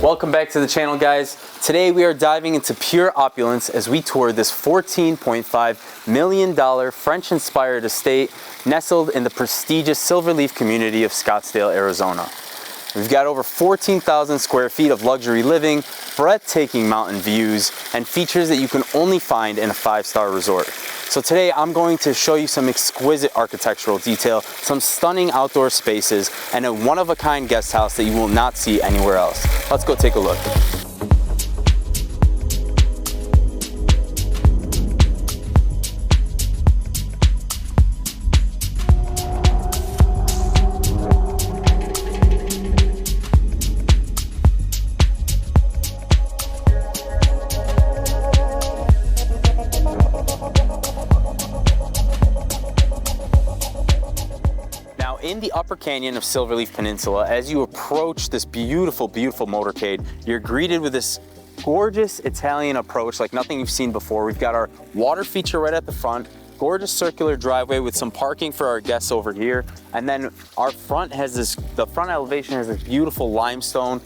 Welcome back to the channel, guys. Today we are diving into pure opulence as we tour this $14.5 million French-inspired estate nestled in the prestigious Silverleaf community of Scottsdale, Arizona. We've got over 14,000 square feet of luxury living, breathtaking mountain views, and features that you can only find in a 5-star resort. So today I'm going to show you some exquisite architectural detail, some stunning outdoor spaces, and a one-of-a-kind guest house that you will not see anywhere else. Let's go take a look. In the Upper Canyon of Silverleaf Peninsula, as you approach this beautiful, beautiful motorcade, you're greeted with this gorgeous Italian approach like nothing you've seen before. We've got our water feature right at the front, gorgeous circular driveway with some parking for our guests over here. And then our front has the front elevation has this beautiful limestone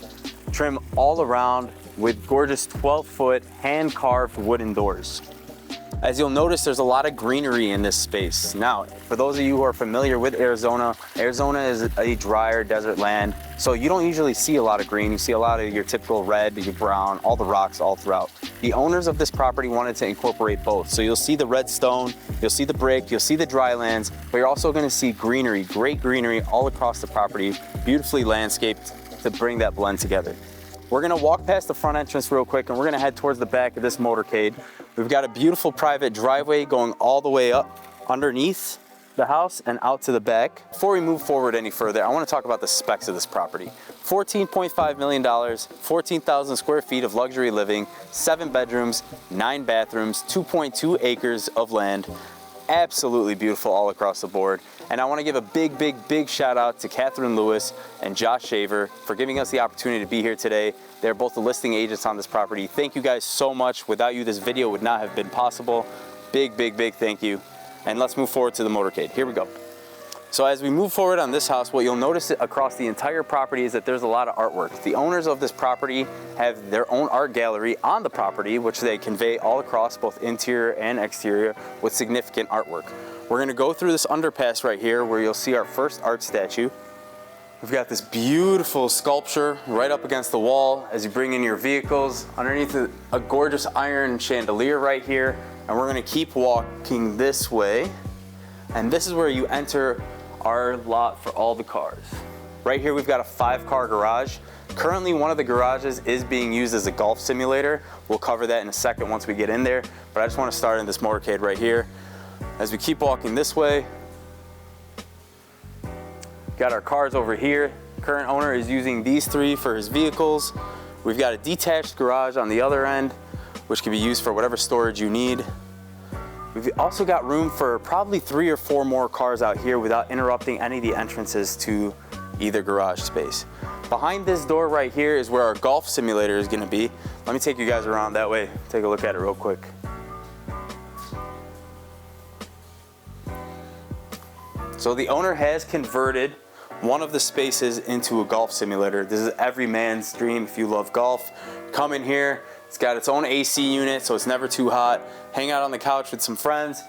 trim all around with gorgeous 12-foot hand-carved wooden doors. As you'll notice, there's a lot of greenery in this space. Now, for those of you who are familiar with Arizona, Arizona is a drier desert land, so you don't usually see a lot of green. You see a lot of your typical red, your brown, all the rocks all throughout. The owners of this property wanted to incorporate both. So you'll see the red stone, you'll see the brick, you'll see the dry lands, but you're also gonna see greenery, great greenery all across the property, beautifully landscaped to bring that blend together. We're gonna walk past the front entrance real quick and we're gonna head towards the back of this motorcade. We've got a beautiful private driveway going all the way up underneath the house and out to the back. Before we move forward any further, I wanna talk about the specs of this property. $14.5 million, 14,000 square feet of luxury living, 7 bedrooms, 9 bathrooms, 2.2 acres of land. Absolutely beautiful all across the board. And I want to give a big shout out to Catherine Lewis and Josh Shaver for giving us the opportunity to be here today. They're both the listing agents on this property. Thank you guys so much. Without you, this video would not have been possible. Big thank you. And let's move forward to the motorcade. Here we go. So as we move forward on this house, what you'll notice across the entire property is that there's a lot of artwork. The owners of this property have their own art gallery on the property, which they convey all across both interior and exterior with significant artwork. We're gonna go through this underpass right here where you'll see our first art statue. We've got this beautiful sculpture right up against the wall as you bring in your vehicles. Underneath a gorgeous iron chandelier right here. And we're gonna keep walking this way. And this is where you enter our lot for all the cars. Right here we've got a 5-car garage. Currently one of the garages is being used as a golf simulator. We'll cover that in a second once we get in there, but I just want to start in this motorcade right here. As we keep walking this way, got our cars over here. Current owner is using these 3 for his vehicles. We've got a detached garage on the other end, which can be used for whatever storage you need. We've also got room for probably 3 or 4 more cars out here without interrupting any of the entrances to either garage space. Behind this door right here is where our golf simulator is gonna be. Let me take you guys around that way, take a look at it real quick. So the owner has converted one of the spaces into a golf simulator. This is every man's dream if you love golf. Come in here. It's got its own AC unit, so it's never too hot. Hang out on the couch with some friends,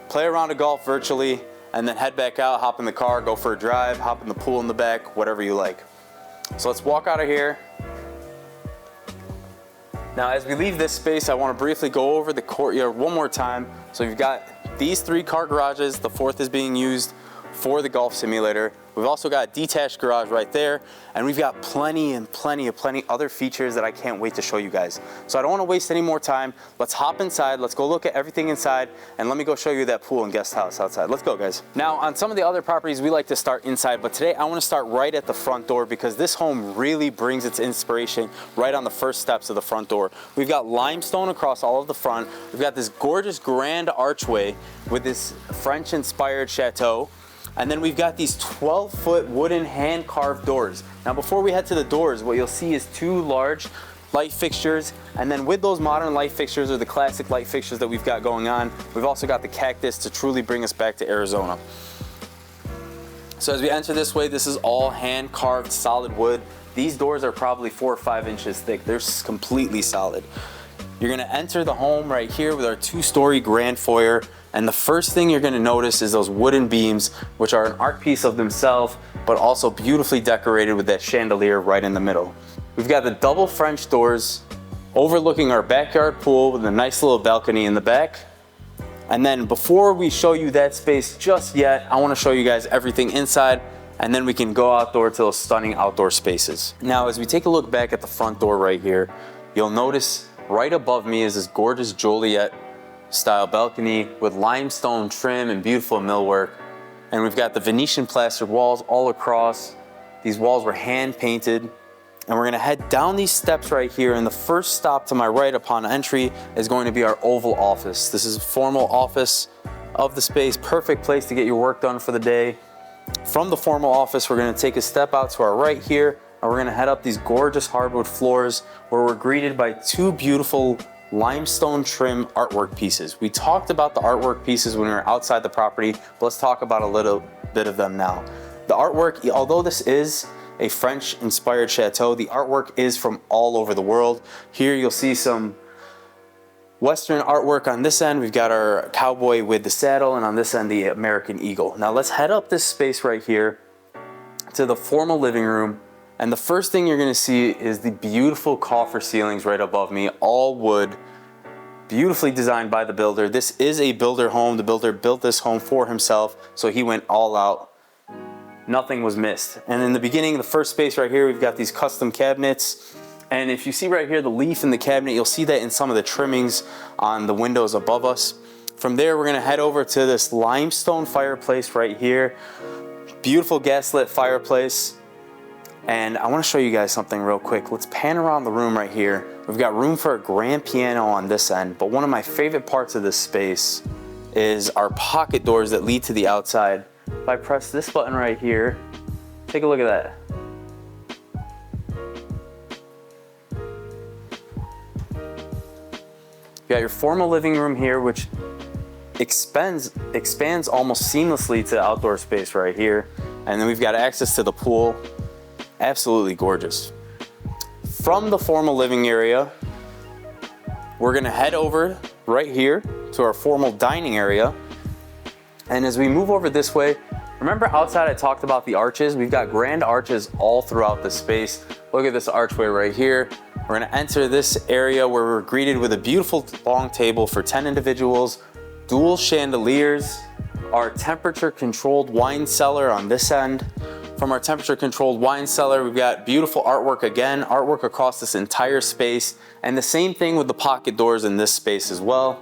play around a golf virtually, and then head back out, hop in the car, go for a drive, hop in the pool in the back, whatever you like. So let's walk out of here. Now, as we leave this space, I want to briefly go over the courtyard one more time. So you've got these 3 car garages. The 4th is being used for the golf simulator. We've also got a detached garage right there, and we've got plenty other features that I can't wait to show you guys. So I don't want to waste any more time. Let's hop inside, let's go look at everything inside, and let me go show you that pool and guest house outside. Let's go, guys. Now, on some of the other properties, we like to start inside, but today I want to start right at the front door because this home really brings its inspiration right on the first steps of the front door. We've got limestone across all of the front. We've got this gorgeous grand archway with this French-inspired chateau. And then we've got these 12-foot wooden hand-carved doors. Now before we head to the doors, what you'll see is 2 large light fixtures, and then with those modern light fixtures or the classic light fixtures that we've got going on, we've also got the cactus to truly bring us back to Arizona. So as we enter this way, this is all hand-carved solid wood. These doors are probably 4 or 5 inches thick. They're completely solid. You're gonna enter the home right here with our 2-story grand foyer. And the first thing you're gonna notice is those wooden beams, which are an art piece of themselves, but also beautifully decorated with that chandelier right in the middle. We've got the double French doors overlooking our backyard pool with a nice little balcony in the back. And then before we show you that space just yet, I wanna show you guys everything inside, and then we can go outdoor to those stunning outdoor spaces. Now, as we take a look back at the front door right here, you'll notice right above me is this gorgeous Joliet style balcony with limestone trim and beautiful millwork. And we've got the Venetian plastered walls all across. These walls were hand painted. And we're gonna head down these steps right here, and the first stop to my right upon entry is going to be our oval office. This is a formal office of the space, perfect place to get your work done for the day. From the formal office, we're gonna take a step out to our right here, and we're gonna head up these gorgeous hardwood floors where we're greeted by 2 beautiful limestone trim artwork pieces. We talked about the artwork pieces when we were outside the property, but let's talk about a little bit of them now. The artwork, although this is a French-inspired chateau, the artwork is from all over the world. Here you'll see some Western artwork on this end. We've got our cowboy with the saddle, and on this end, the American eagle. Now let's head up this space right here to the formal living room. And the first thing you're gonna see is the beautiful coffer ceilings right above me, all wood, beautifully designed by the builder. This is a builder home. The builder built this home for himself, so he went all out. Nothing was missed. And in the beginning, the first space right here, we've got these custom cabinets. And if you see right here, the leaf in the cabinet, you'll see that in some of the trimmings on the windows above us. From there, we're gonna head over to this limestone fireplace right here. Beautiful gaslit fireplace. And I wanna show you guys something real quick. Let's pan around the room right here. We've got room for a grand piano on this end, but one of my favorite parts of this space is our pocket doors that lead to the outside. If I press this button right here, take a look at that. You got your formal living room here, which expands almost seamlessly to outdoor space right here. And then we've got access to the pool. Absolutely gorgeous. From the formal living area, we're gonna head over right here to our formal dining area. And as we move over this way, remember outside I talked about the arches? We've got grand arches all throughout the space. Look at this archway right here. We're gonna enter this area where we're greeted with a beautiful long table for 10 individuals, dual chandeliers, our temperature controlled wine cellar on this end. From our temperature controlled wine cellar, we've got beautiful artwork again, artwork across this entire space, and the same thing with the pocket doors in this space as well.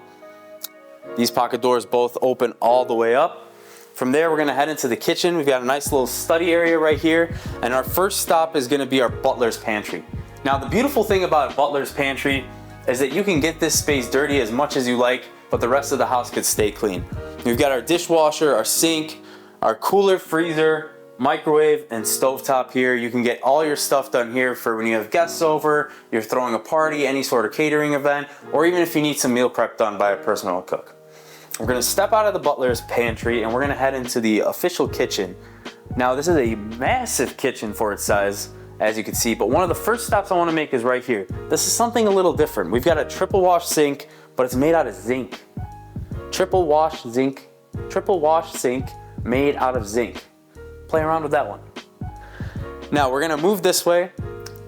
These pocket doors both open all the way up. From there, we're gonna head into the kitchen. We've got a nice little study area right here, and our first stop is gonna be our butler's pantry. Now, the beautiful thing about a butler's pantry is that you can get this space dirty as much as you like, but the rest of the house could stay clean. We've got our dishwasher, our sink, our cooler, freezer, microwave, and stovetop here. You can get all your stuff done here for when you have guests over, you're throwing a party, any sort of catering event, or even if you need some meal prep done by a personal cook. We're gonna step out of the butler's pantry and we're gonna head into the official kitchen. Now, this is a massive kitchen for its size, as you can see, but one of the first stops I wanna make is right here. This is something a little different. We've got a triple wash sink, but it's made out of zinc. Triple wash sink made out of zinc. Play around with that one. Now we're gonna move this way.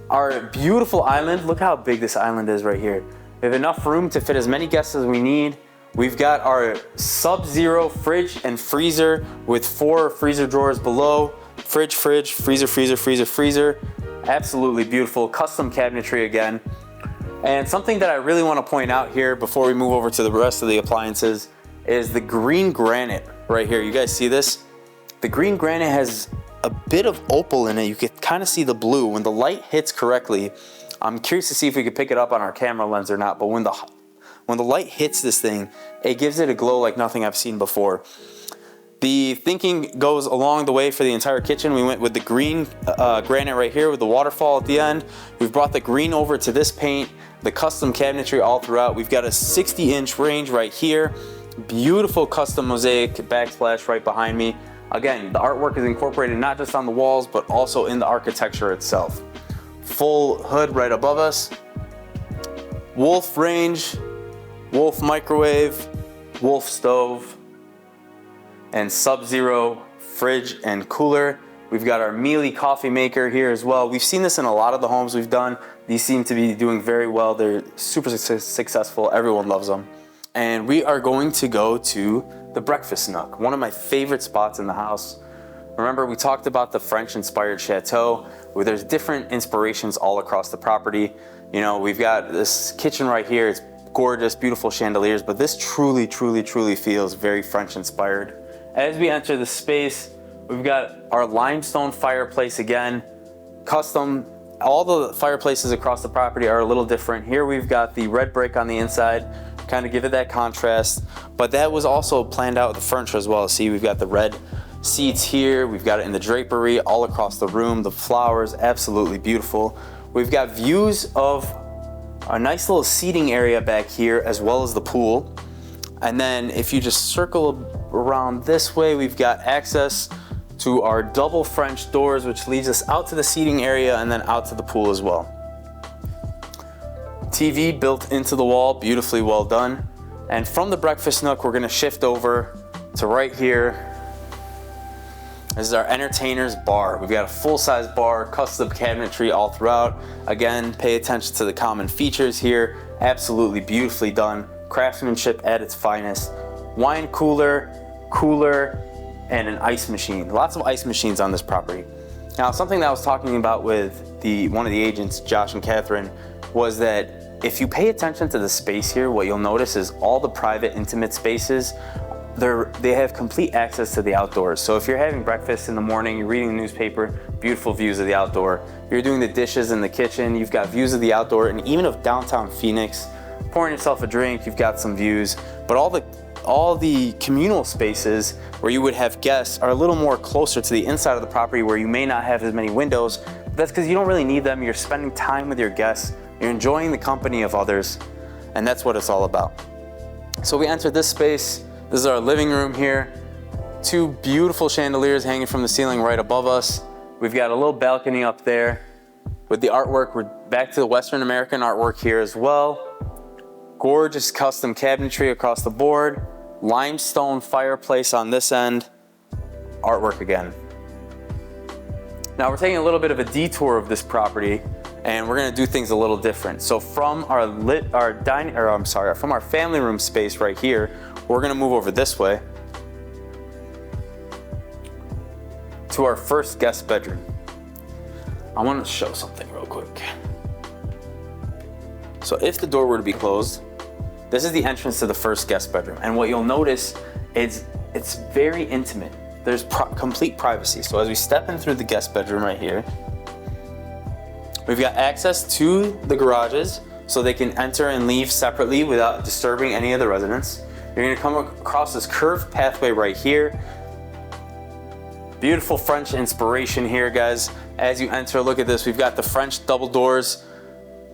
Our beautiful island, look how big this island is right here. We have enough room to fit as many guests as we need. We've got our sub-zero fridge and freezer with 4 freezer drawers below. Fridge, freezer, freezer. Absolutely beautiful, custom cabinetry again. And something that I really wanna point out here before we move over to the rest of the appliances is the green granite right here. You guys see this? The green granite has a bit of opal in it. You can kind of see the blue. When the light hits correctly, I'm curious to see if we could pick it up on our camera lens or not, but when the light hits this thing, it gives it a glow like nothing I've seen before. The thinking goes along the way for the entire kitchen. We went with the green granite right here with the waterfall at the end. We've brought the green over to this paint, the custom cabinetry all throughout. We've got a 60-inch range right here. Beautiful custom mosaic backsplash right behind me. Again, the artwork is incorporated not just on the walls, but also in the architecture itself. full hood right above us. Wolf range, Wolf microwave, Wolf stove, and Sub-Zero fridge and cooler. We've got our Mealy coffee maker here as well. We've seen this in a lot of the homes we've done. These seem to be doing very well. They're super successful. Everyone loves them. And we are going to go to the breakfast nook, one of my favorite spots in the house. Remember, we talked about the French-inspired Chateau, where there's different inspirations all across the property. You know, we've got this kitchen right here. It's gorgeous, beautiful chandeliers, but this truly feels very French-inspired. As we enter the space, we've got our limestone fireplace again, custom. All the fireplaces across the property are a little different. Here we've got the red brick on the inside, kind of give it that contrast, but that was also planned out with the furniture as well. See, we've got the red seats here, we've got it in the drapery all across the room, the flowers, absolutely beautiful. We've got views of a nice little seating area back here as well as the pool. And then if you just circle around this way, we've got access to our double French doors, which leads us out to the seating area and then out to the pool as well. TV built into the wall, beautifully well done. And from the breakfast nook, we're gonna shift over to right here. This is our entertainer's bar. We've got a full-size bar, custom cabinetry all throughout. Again, pay attention to the common features here. Absolutely beautifully done. Craftsmanship at its finest. Wine cooler, and an ice machine. Lots of ice machines on this property. Now, something that I was talking about with one of the agents, Josh and Catherine, was that if you pay attention to the space here, what you'll notice is all the private, intimate spaces, they have complete access to the outdoors. So if you're having breakfast in the morning, you're reading the newspaper, beautiful views of the outdoor. You're doing the dishes in the kitchen, you've got views of the outdoor, and even of downtown Phoenix. Pouring yourself a drink, you've got some views. But all the communal spaces where you would have guests are a little more closer to the inside of the property where you may not have as many windows. But that's because you don't really need them. You're spending time with your guests. You're enjoying the company of others. And that's what it's all about. So we entered this space. This is our living room here. Two beautiful chandeliers hanging from the ceiling right above us. We've got a little balcony up there with the artwork. We're back to the Western American artwork here as well. Gorgeous custom cabinetry across the board. Limestone fireplace on this end. Artwork again. Now we're taking a little bit of a detour of this property, and we're gonna do things a little different. So from our family room space right here, we're gonna move over this way to our first guest bedroom. I want to show something real quick. So if the door were to be closed, this is the entrance to the first guest bedroom. And what you'll notice is it's very intimate. There's complete privacy. So as we step in through the guest bedroom right here, we've got access to the garages so they can enter and leave separately without disturbing any of the residents. You're gonna come across this curved pathway right here. Beautiful French inspiration here, guys. As you enter, look at this. We've got the French double doors.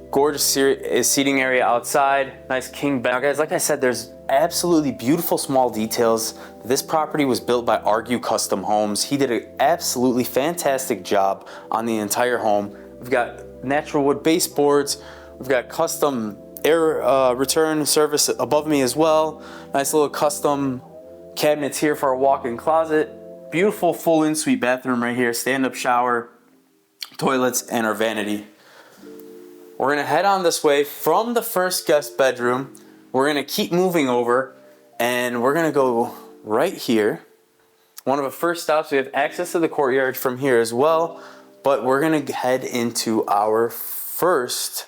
Gorgeous seating area outside, nice king bed. Now guys, like I said, there's absolutely beautiful small details. This property was built by Argue Custom Homes. He did an absolutely fantastic job on the entire home. We've got natural wood baseboards. We've got custom air return service above me as well. Nice little custom cabinets here for our walk-in closet. Beautiful full in-suite bathroom right here, stand-up shower, toilets, and our vanity. We're gonna head on this way from the first guest bedroom. We're gonna keep moving over and we're gonna go right here. One of the first stops, we have access to the courtyard from here as well, but we're gonna head into our first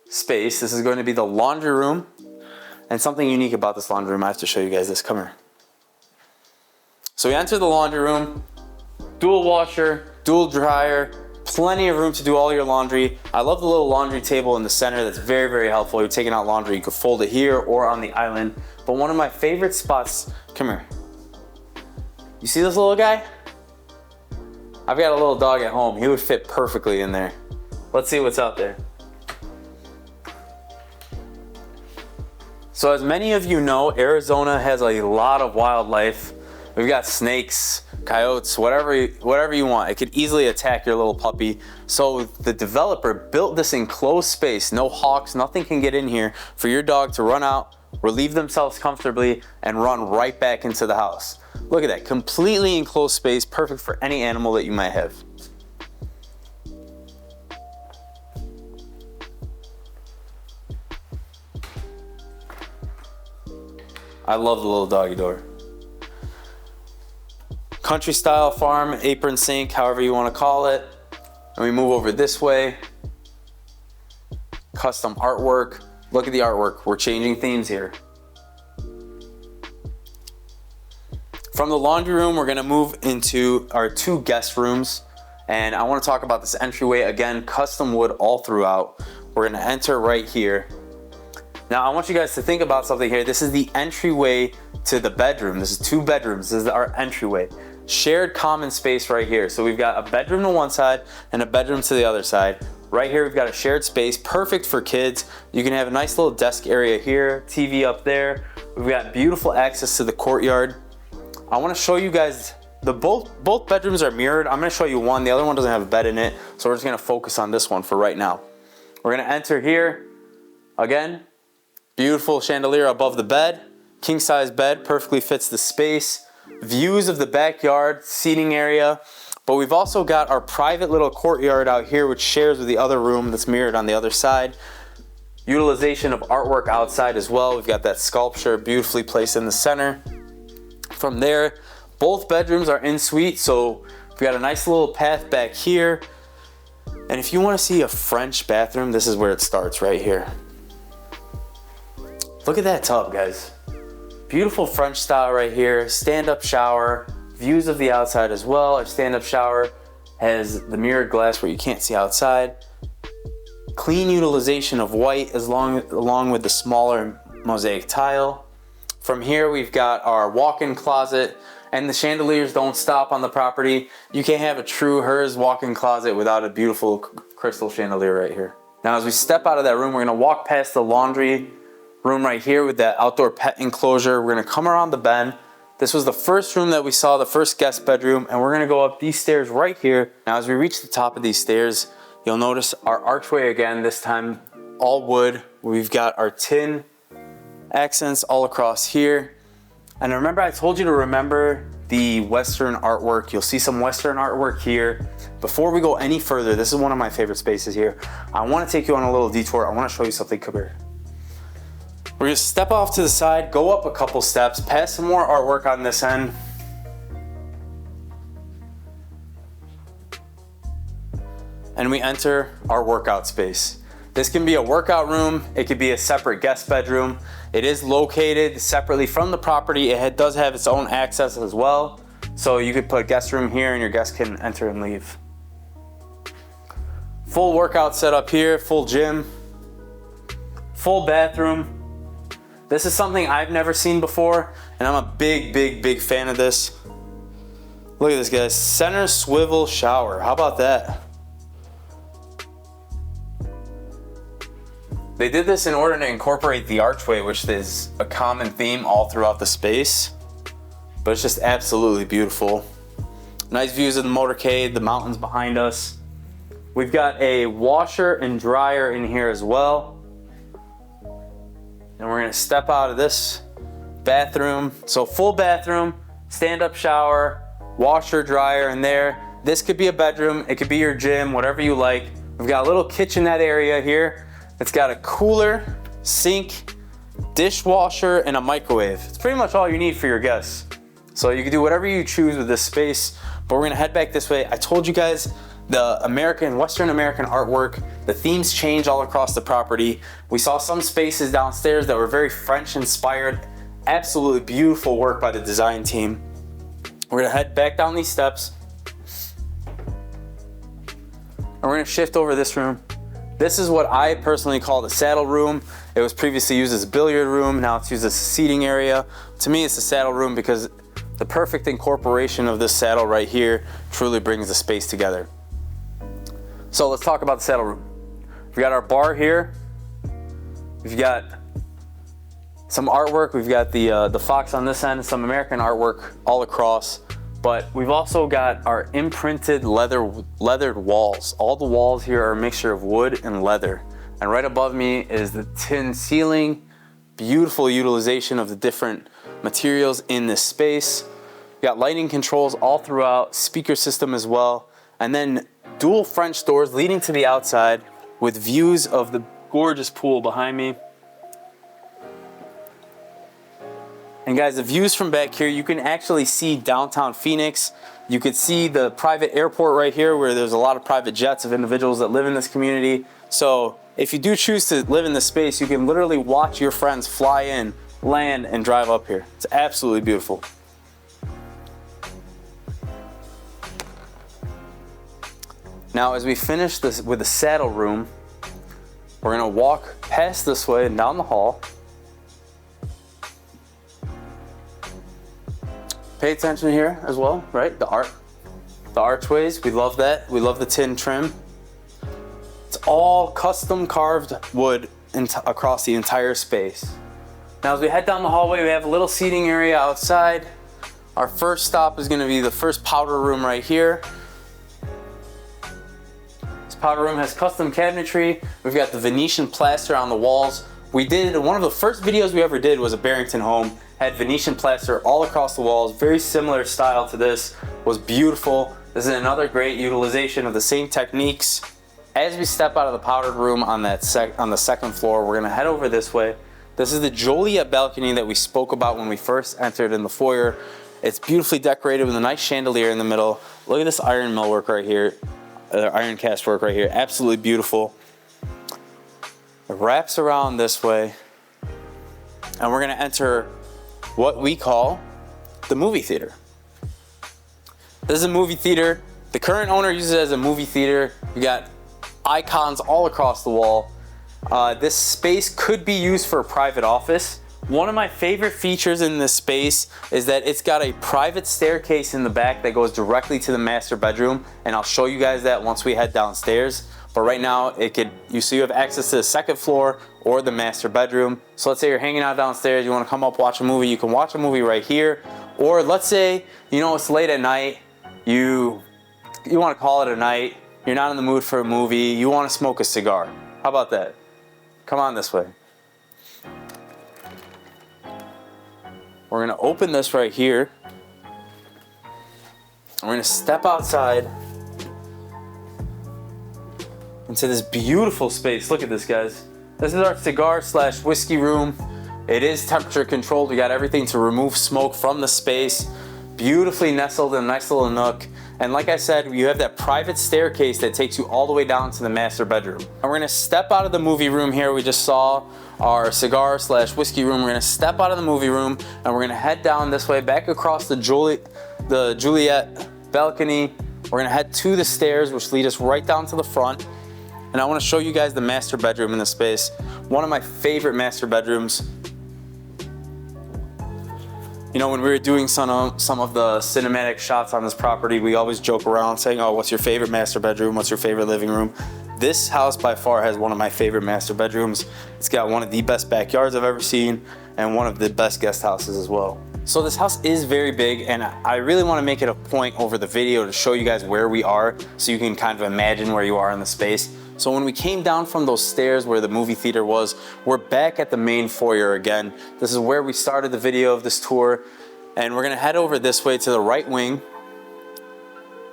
space. This is going to be the laundry room. And something unique about this laundry room, I have to show you guys this, come here. So we enter the laundry room, dual washer, dual dryer, plenty of room to do all your laundry. I love the little laundry table in the center. That's very, very helpful. You're taking out laundry, you could fold it here or on the island. But one of my favorite spots, come here. You see this little guy? I've got a little dog at home. He would fit perfectly in there. Let's see what's out there. So as many of you know, Arizona has a lot of wildlife. We've got snakes, coyotes, whatever you want. It could easily attack your little puppy. So the developer built this enclosed space, no hawks, nothing can get in here, for your dog to run out, relieve themselves comfortably, and run right back into the house. Look at that, completely enclosed space, perfect for any animal that you might have. I love the little doggy door. Country style farm, apron sink, however you want to call it. And we move over this way. Custom artwork. Look at the artwork. We're changing themes here. From the laundry room, we're gonna move into our 2 guest rooms. And I want to talk about this entryway again, custom wood all throughout. We're gonna enter right here. Now I want you guys to think about something here. This is the entryway to the bedroom. This is 2 bedrooms. This is our entryway. Shared common space right here. So we've got a bedroom to one side and a bedroom to the other side. Right here we've got a shared space, perfect for kids. You can have a nice little desk area here, TV up there. We've got beautiful access to the courtyard. I want to show you guys both bedrooms are mirrored. I'm going to show you one. The other one doesn't have a bed in it, so we're just going to focus on this one for right now. We're going to enter here. Again, beautiful chandelier above the bed. King size bed, perfectly fits the space. Views of the backyard, seating area. But we've also got our private little courtyard out here, which shares with the other room that's mirrored on the other side. Utilization of artwork outside as well. We've got that sculpture beautifully placed in the center. From there, both bedrooms are en suite, so we've got a nice little path back here. And if you want to see a French bathroom, this is where it starts right here. Look at that tub, guys. Beautiful French style right here. Stand-up shower. Views of the outside as well. Our stand-up shower has the mirrored glass where you can't see outside. Clean utilization of white along with the smaller mosaic tile. From here we've got our walk-in closet, and the chandeliers don't stop on the property. You can't have a true Hers walk-in closet without a beautiful crystal chandelier right here. Now as we step out of that room, we're gonna walk past the laundry room right here with that outdoor pet enclosure. We're gonna come around the bend. This was the first room that we saw, the first guest bedroom, and we're gonna go up these stairs right here. Now as we reach the top of these stairs, you'll notice our archway again, this time all wood. We've got our tin accents all across here. And remember, I told you to remember the Western artwork. You'll see some Western artwork here. Before we go any further, this is one of my favorite spaces here. I wanna take you on a little detour. I wanna show you something. Come here. We're gonna step off to the side, go up a couple steps, past some more artwork on this end. And we enter our workout space. This can be a workout room, it could be a separate guest bedroom. It is located separately from the property. It does have its own access as well. So you could put a guest room here and your guests can enter and leave. Full workout setup here, full gym, full bathroom. This is something I've never seen before, and I'm a big fan of this. Look at this, guys. Center swivel shower. How about that? They did this in order to incorporate the archway, which is a common theme all throughout the space, but it's just absolutely beautiful. Nice views of the motorcade, the mountains behind us. We've got a washer and dryer in here as well. And we're gonna step out of this bathroom. So full bathroom, stand-up shower, washer, dryer in there. This could be a bedroom, it could be your gym, whatever you like. We've got a little kitchenette area here. It's got a cooler, sink, dishwasher, and a microwave. It's pretty much all you need for your guests. So you can do whatever you choose with this space, but we're gonna head back this way. I told you guys the Western American artwork, the themes change all across the property. We saw some spaces downstairs that were very French inspired. Absolutely beautiful work by the design team. We're gonna head back down these steps. And we're gonna shift over this room. This is what I personally call the saddle room. It was previously used as a billiard room. Now it's used as a seating area. To me, it's a saddle room because the perfect incorporation of this saddle right here truly brings the space together. So let's talk about the saddle room. We've got our bar here. We've got some artwork. We've got the fox on this end, some American artwork all across. But we've also got our imprinted leathered walls. All the walls here are a mixture of wood and leather. And right above me is the tin ceiling. Beautiful utilization of the different materials in this space. You got lighting controls all throughout, speaker system as well, and then dual French doors leading to the outside with views of the gorgeous pool behind me. And guys, the views from back here, you can actually see downtown Phoenix. You could see the private airport right here where there's a lot of private jets of individuals that live in this community. So if you do choose to live in this space, you can literally watch your friends fly in, land, and drive up here. It's absolutely beautiful. Now, as we finish this with the saddle room, we're gonna walk past this way and down the hall. Pay attention here as well, right? The archways, we love that. We love the tin trim. It's all custom carved wood across the entire space. Now, as we head down the hallway, we have a little seating area outside. Our first stop is gonna be the first powder room right here. This powder room has custom cabinetry. We've got the Venetian plaster on the walls. We did, one of the first videos we ever did was a Barrington home, had Venetian plaster all across the walls, very similar style to this, was beautiful. This is another great utilization of the same techniques. As we step out of the powdered room on the second floor, we're gonna head over this way. This is the Joliet balcony that we spoke about when we first entered in the foyer. It's beautifully decorated with a nice chandelier in the middle. Look at this iron millwork right here, iron cast work right here, absolutely beautiful. It wraps around this way, and we're gonna enter what we call the movie theater. This is a movie theater. The current owner uses it as a movie theater. You got icons all across the wall. This space could be used for a private office. One of my favorite features in this space is that it's got a private staircase in the back that goes directly to the master bedroom, and I'll show you guys that once we head downstairs. But right now, so you have access to the second floor or the master bedroom. So let's say you're hanging out downstairs, you wanna come up, watch a movie, you can watch a movie right here. Or let's say, it's late at night, you wanna call it a night, you're not in the mood for a movie, you wanna smoke a cigar. How about that? Come on this way. We're gonna open this right here. We're gonna step outside into this beautiful space. Look at this, guys. This is our cigar/whiskey room. It is temperature controlled. We got everything to remove smoke from the space. Beautifully nestled in a nice little nook. And like I said, you have that private staircase that takes you all the way down to the master bedroom. And we're gonna step out of the movie room here. We just saw our cigar/whiskey room. We're gonna step out of the movie room and we're gonna head down this way, back across the Joliet balcony. We're gonna head to the stairs, which lead us right down to the front. And I wanna show you guys the master bedroom in this space. One of my favorite master bedrooms. When we were doing some of the cinematic shots on this property, we always joke around saying, oh, what's your favorite master bedroom? What's your favorite living room? This house by far has one of my favorite master bedrooms. It's got one of the best backyards I've ever seen and one of the best guest houses as well. So this house is very big, and I really want to make it a point over the video to show you guys where we are so you can kind of imagine where you are in the space. So when we came down from those stairs where the movie theater was, we're back at the main foyer again. This is where we started the video of this tour, and we're gonna head over this way to the right wing.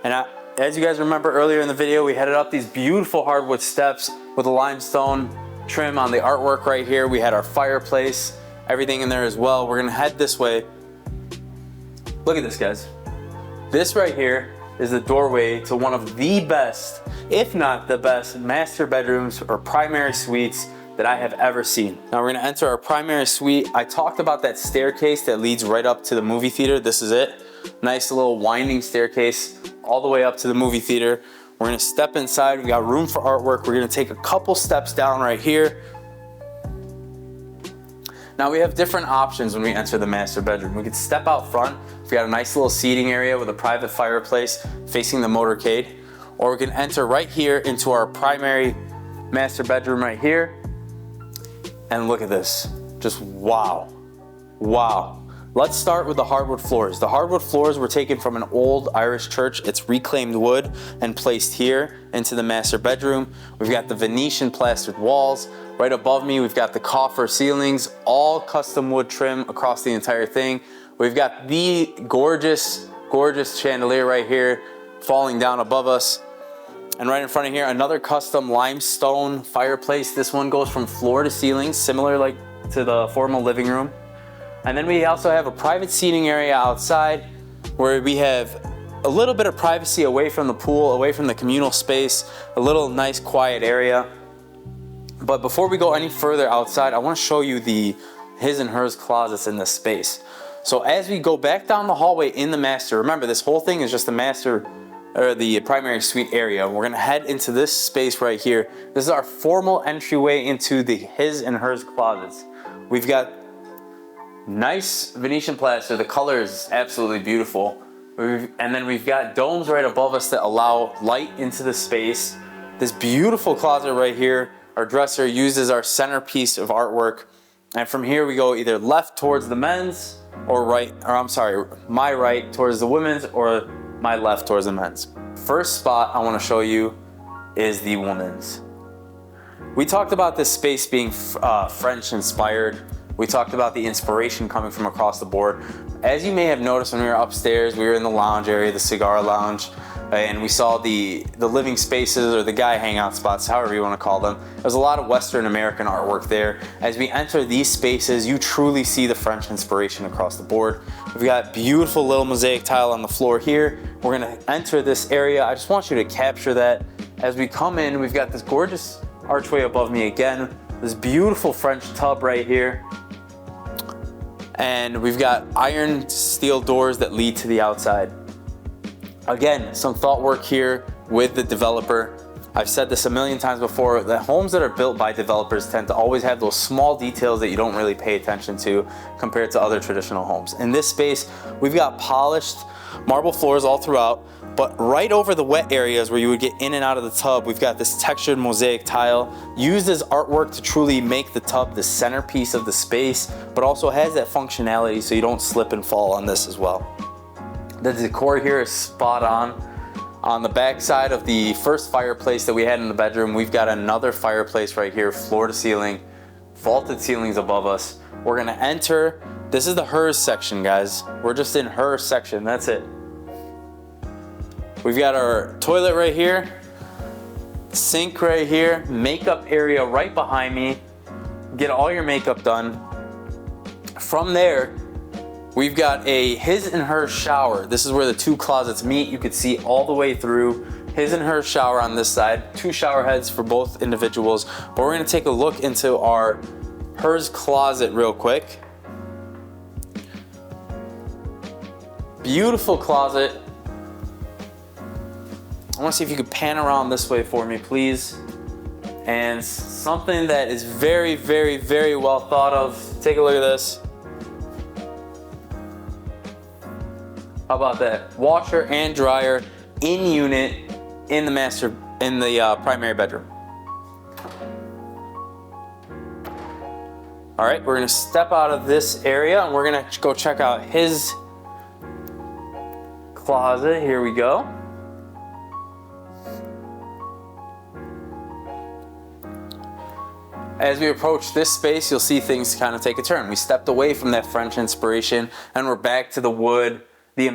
And as you guys remember earlier in the video, we headed up these beautiful hardwood steps with a limestone trim on the artwork right here. We had our fireplace, everything in there as well. We're gonna head this way. Look at this, guys. This right here is the doorway to one of the best, if not the best, master bedrooms or primary suites that I have ever seen. Now we're gonna enter our primary suite. I talked about that staircase that leads right up to the movie theater. This is it. Nice little winding staircase all the way up to the movie theater. We're gonna step inside. We got room for artwork. We're gonna take a couple steps down right here. Now we have different options when we enter the master bedroom. We can step out front. We got a nice little seating area with a private fireplace facing the motorcade. Or we can enter right here into our primary master bedroom right here. And look at this, just wow. Wow. Let's start with the hardwood floors. The hardwood floors were taken from an old Irish church. It's reclaimed wood and placed here into the master bedroom. We've got the Venetian plastered walls. Right above me, we've got the coffer ceilings, all custom wood trim across the entire thing. We've got the gorgeous, gorgeous chandelier right here falling down above us. And right in front of here, another custom limestone fireplace. This one goes from floor to ceiling, similar like to the formal living room. And then we also have a private seating area outside where we have a little bit of privacy away from the pool, away from the communal space, a little nice quiet area. But before we go any further outside, I want to show you the his and hers closets in this space. So as we go back down the hallway in the master, remember this whole thing is just the master or the primary suite area. We're gonna head into this space right here. This is our formal entryway into the his and hers closets. We've got nice Venetian plaster. The color is absolutely beautiful. And then we've got domes right above us that allow light into the space. This beautiful closet right here, our dresser used as our centerpiece of artwork. And from here we go either left towards the men's or right, or I'm sorry, my right towards the women's or my left towards the men's. First spot I want to show you is the women's. We talked about this space being French inspired. We talked about the inspiration coming from across the board. As you may have noticed when we were upstairs, we were in the lounge area, the cigar lounge, and we saw the living spaces or the guy hangout spots, however you want to call them. There's a lot of Western American artwork there. As we enter these spaces, you truly see the French inspiration across the board. We've got beautiful little mosaic tile on the floor here. We're gonna enter this area. I just want you to capture that. As we come in, we've got this gorgeous archway above me again, this beautiful French tub right here. And we've got iron steel doors that lead to the outside. Again, some thought work here with the developer. I've said this a million times before, that homes that are built by developers tend to always have those small details that you don't really pay attention to compared to other traditional homes. In this space, we've got polished marble floors all throughout, but right over the wet areas where you would get in and out of the tub, we've got this textured mosaic tile used as artwork to truly make the tub the centerpiece of the space, but also has that functionality so you don't slip and fall on this as well. The decor here is spot on. On the back side of the first fireplace that we had in the bedroom, we've got another fireplace right here, floor to ceiling, vaulted ceilings above us. We're gonna enter, this is the hers section, guys. We're just in her section, that's it. We've got our toilet right here, sink right here, makeup area right behind me. Get all your makeup done. From there, we've got a his and her shower. This is where the two closets meet. You could see all the way through. His and her shower on this side. Two shower heads for both individuals. But we're gonna take a look into our hers closet real quick. Beautiful closet. I wanna see if you could pan around this way for me, please. And something that is very, very, very well thought of. Take a look at this. How about that? Washer and dryer in unit in the primary bedroom. All right, we're gonna step out of this area and we're gonna go check out his closet. Here we go. As we approach this space, you'll see things kind of take a turn. We stepped away from that French inspiration and we're back to the wood, the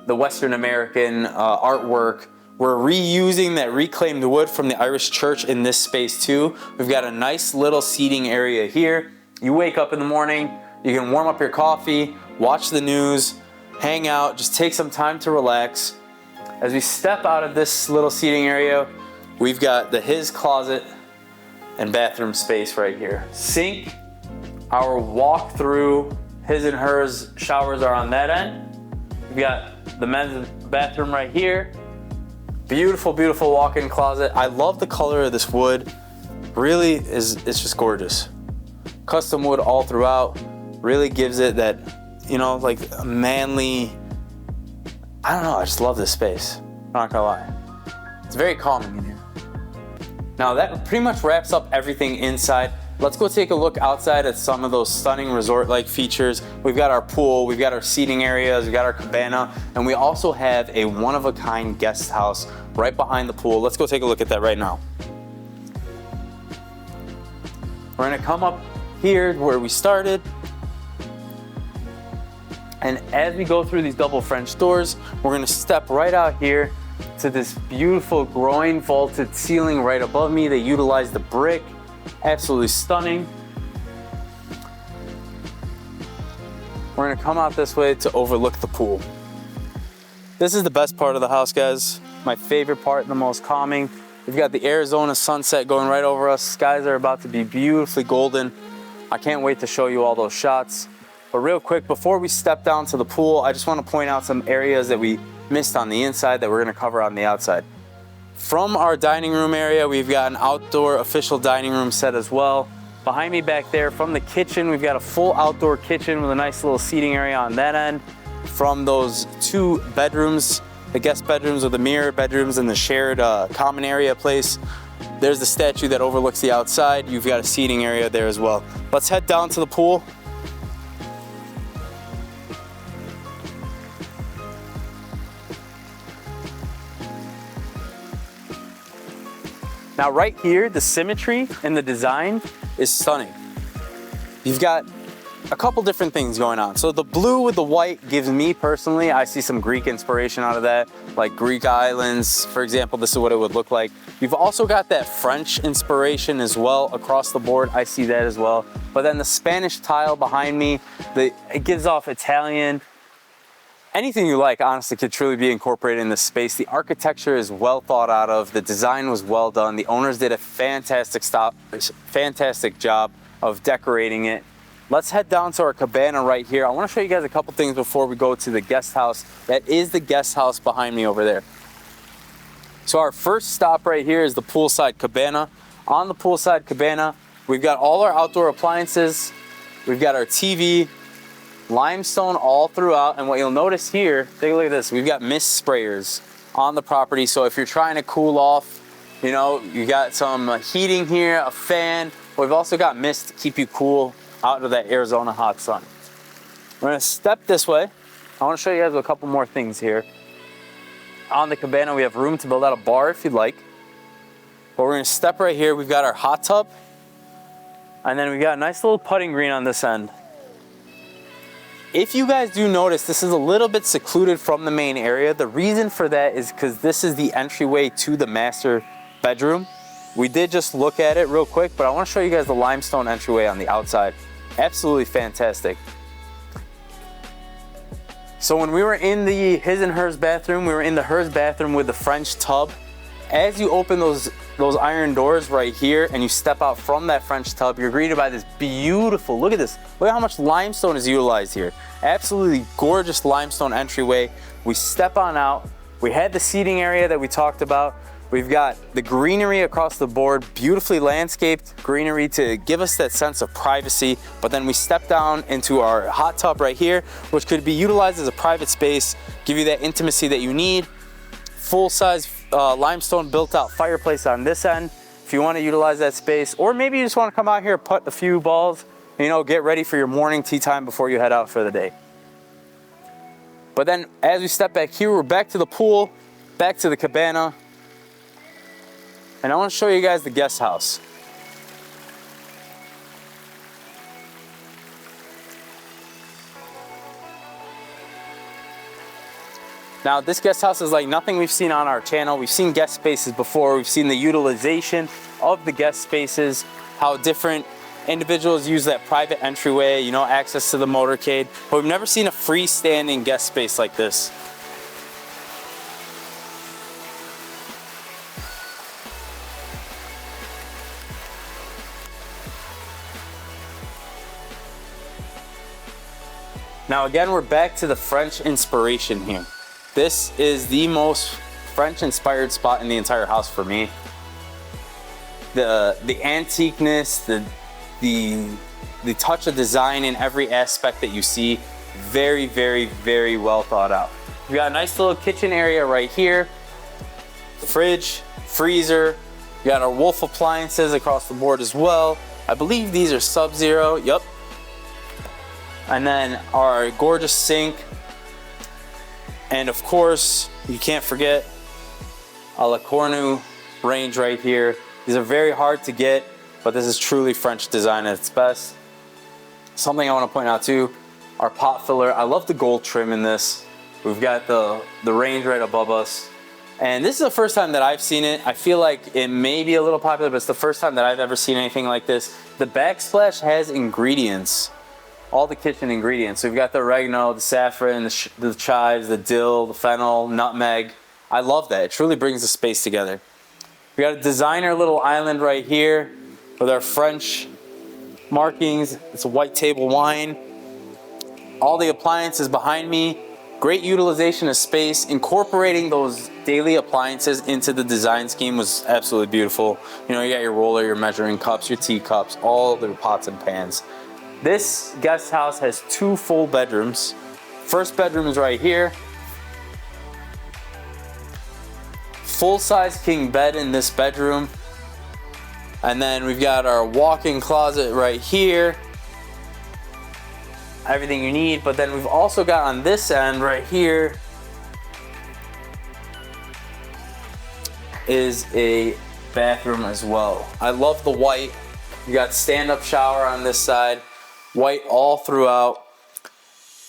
Western American artwork. We're reusing that reclaimed wood from the Irish church in this space too. We've got a nice little seating area here. You wake up in the morning, you can warm up your coffee, watch the news, hang out, just take some time to relax. As we step out of this little seating area, we've got the his closet and bathroom space right here. Sink, our walk through his and hers showers are on that end. We've got the men's bathroom right here. Beautiful, beautiful walk-in closet. I love the color of this wood. Really it's just gorgeous. Custom wood all throughout. Really gives it that, you know, like a manly, I don't know, I just love this space. I'm not gonna lie. It's very calming in here. Now that pretty much wraps up everything inside. Let's go take a look outside at some of those stunning resort-like features. we've got our pool, we've got our seating areas, we've got our cabana, and we also have a one-of-a-kind guest house right behind the pool. Let's go take a look at that right now. We're gonna come up here where we started, and as we go through these double French doors, we're gonna step right out here to this beautiful groin vaulted ceiling right above me. They utilize the brick, absolutely stunning. We're gonna come out this way to overlook the pool. This is the best part of the house, guys. My favorite part and the most calming. We've got the Arizona sunset going right over us. Skies are about to be beautifully golden. I can't wait to show you all those shots. But real quick, before we step down to the pool, I just want to point out some areas that we missed on the inside that we're going to cover on the outside. From our dining room area, we've got an outdoor official dining room set as well. Behind me back there, from the kitchen, we've got a full outdoor kitchen with a nice little seating area on that end. From those two bedrooms, the guest bedrooms or the mirror bedrooms and the shared common area place, there's the statue that overlooks the outside. You've got a seating area there as well. Let's head down to the pool. Now right here, the symmetry and the design is stunning. You've got a couple different things going on. So the blue with the white gives me personally, I see some Greek inspiration out of that, like Greek islands, for example. This is what it would look like. You've also got that French inspiration as well across the board. I see that as well. But then the Spanish tile behind me, it gives off Italian. Anything you like, honestly, could truly be incorporated in this space. The architecture is well thought out of. The design was well done. The owners did a fantastic job of decorating it. Let's head down to our cabana right here. I want to show you guys a couple things before we go to the guest house. That is the guest house behind me over there. So our first stop right here is the poolside cabana. On the poolside cabana, we've got all our outdoor appliances. We've got our TV, limestone all throughout, and what you'll notice here, take a look at this, we've got mist sprayers on the property. So if you're trying to cool off, you know, you got some heating here, a fan. We've also got mist to keep you cool out of that Arizona hot sun. We're gonna step this way. I wanna show you guys a couple more things here. On the cabana, we have room to build out a bar if you'd like. But we're gonna step right here. We've got our hot tub, and then we've got a nice little putting green on this end. If you guys do notice, this is a little bit secluded from the main area. The reason for that is because this is the entryway to the master bedroom. We did just look at it real quick, but I want to show you guys the limestone entryway on the outside. Absolutely fantastic. So when we were in the his and hers bathroom, we were in the hers bathroom with the French tub. As you open those iron doors right here and you step out from that French tub, you're greeted by this beautiful, look at this, look at how much limestone is utilized here. Absolutely gorgeous limestone entryway. We step on out. We had the seating area that we talked about. We've got the greenery across the board, beautifully landscaped greenery to give us that sense of privacy. But then we step down into our hot tub right here, which could be utilized as a private space, give you that intimacy that you need. Full-size limestone built-out fireplace on this end if you want to utilize that space, or maybe you just want to come out here, putt a few balls, you know, get ready for your morning tea time before you head out for the day. But then as we step back here, we're back to the pool, back to the cabana, and I want to show you guys the guest house. Now, this guest house is like nothing we've seen on our channel. We've seen guest spaces before. We've seen the utilization of the guest spaces, how different individuals use that private entryway, you know, access to the motorcade. But we've never seen a freestanding guest space like this. Now again, we're back to the French inspiration here. This is the most French-inspired spot in the entire house for me. The antiqueness, the touch of design in every aspect that you see, very, very, very well thought out. We got a nice little kitchen area right here, fridge, freezer. We got our Wolf appliances across the board as well. I believe these are Sub-Zero. Yep. And then our gorgeous sink. And of course, you can't forget a Le Cornu range right here. These are very hard to get, but this is truly French design at its best. Something I want to point out too, our pot filler. I love the gold trim in this. We've got the range right above us. And this is the first time that I've seen it. I feel like it may be a little popular, but it's the first time that I've ever seen anything like this. The backsplash has ingredients, all the kitchen ingredients. So we've got the oregano, the saffron, the chives, the dill, the fennel, nutmeg. I love that. It truly brings the space together. We got a designer little island right here with our French markings. It's a white table wine. All the appliances behind me. Great utilization of space. Incorporating those daily appliances into the design scheme was absolutely beautiful. You know, you got your roller, your measuring cups, your teacups, all the pots and pans. This guest house has 2 full bedrooms. First bedroom is right here. Full-size king bed in this bedroom. And then we've got our walk-in closet right here. Everything you need, but then we've also got on this end right here is a bathroom as well. I love the white. You got stand-up shower on this side, white all throughout.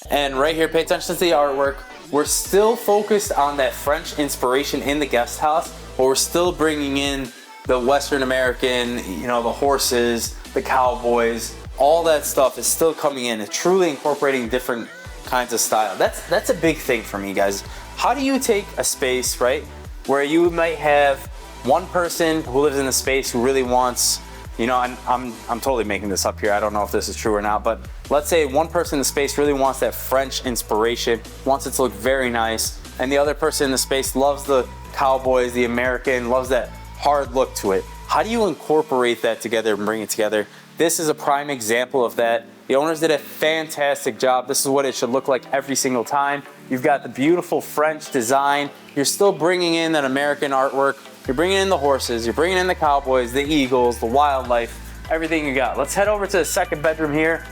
And right here, pay attention to the artwork. We're still focused on that French inspiration in the guest house, but we're still bringing in the Western American, you know, the horses, the cowboys, all that stuff is still coming in. It's truly incorporating different kinds of style. That's a big thing for me, guys. How do you take a space, right, where you might have one person who lives in the space who really wants, you know, I'm totally making this up here. I don't know if this is true or not, but let's say one person in the space really wants that French inspiration, wants it to look very nice, and the other person in the space loves the cowboys, the American, loves that hard look to it. How do you incorporate that together and bring it together? This is a prime example of that. The owners did a fantastic job. This is what it should look like every single time. You've got the beautiful French design. You're still bringing in that American artwork. You're bringing in the horses. You're bringing in the cowboys, the eagles, the wildlife, everything you got. Let's head over to the second bedroom here.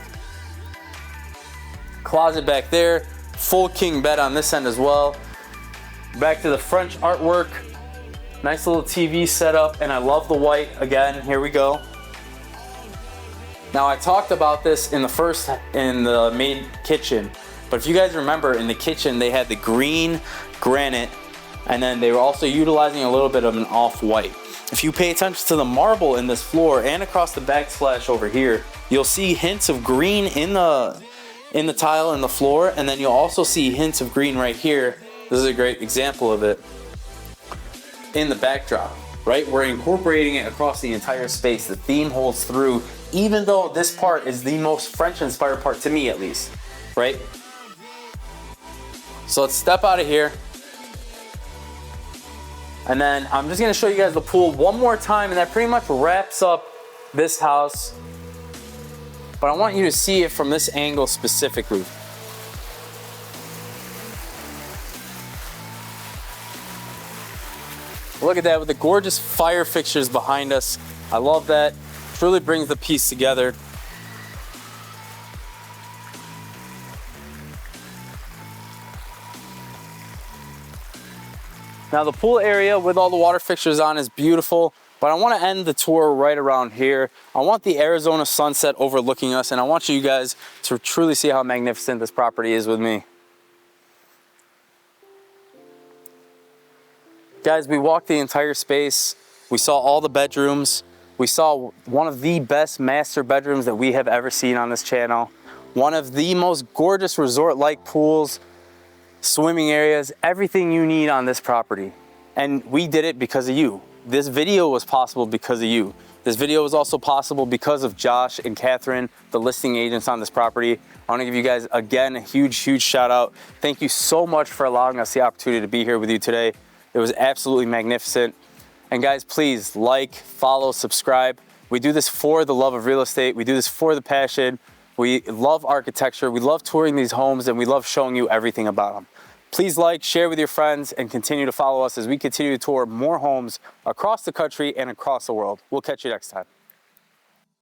Closet back there. Full king bed on this end as well. Back to the French artwork. Nice little TV setup, and I love the white. Again, here we go. Now, I talked about this in the main kitchen, but if you guys remember, in the kitchen they had the green granite, and then they were also utilizing a little bit of an off-white. If you pay attention to the marble in this floor and across the backsplash over here, you'll see hints of green in the tile in the floor, and then you'll also see hints of green right here. This is a great example of it in the backdrop, right? We're incorporating it across the entire space. The theme holds through, even though this part is the most French-inspired part to me, at least, right? So let's step out of here. And then I'm just gonna show you guys the pool one more time, and that pretty much wraps up this house. But I want you to see it from this angle specifically. Look at that with the gorgeous fire fixtures behind us. I love that. Truly brings the piece together. Now the pool area with all the water fixtures on is beautiful, but I want to end the tour right around here. I want the Arizona sunset overlooking us, and I want you guys to truly see how magnificent this property is with me. Guys, we walked the entire space. We saw all the bedrooms. We saw one of the best master bedrooms that we have ever seen on this channel. One of the most gorgeous resort-like pools, swimming areas, everything you need on this property. And we did it because of you. This video was possible because of you. This video was also possible because of Josh and Catherine, the listing agents on this property. I want to give you guys, again, a huge shout out. Thank you so much for allowing us the opportunity to be here with you today. It was absolutely magnificent. And guys, please like, follow, subscribe. We do this for the love of real estate. We do this for the passion. We love architecture. We love touring these homes, and we love showing you everything about them. Please like, share with your friends, and continue to follow us as we continue to tour more homes across the country and across the world. We'll catch you next time.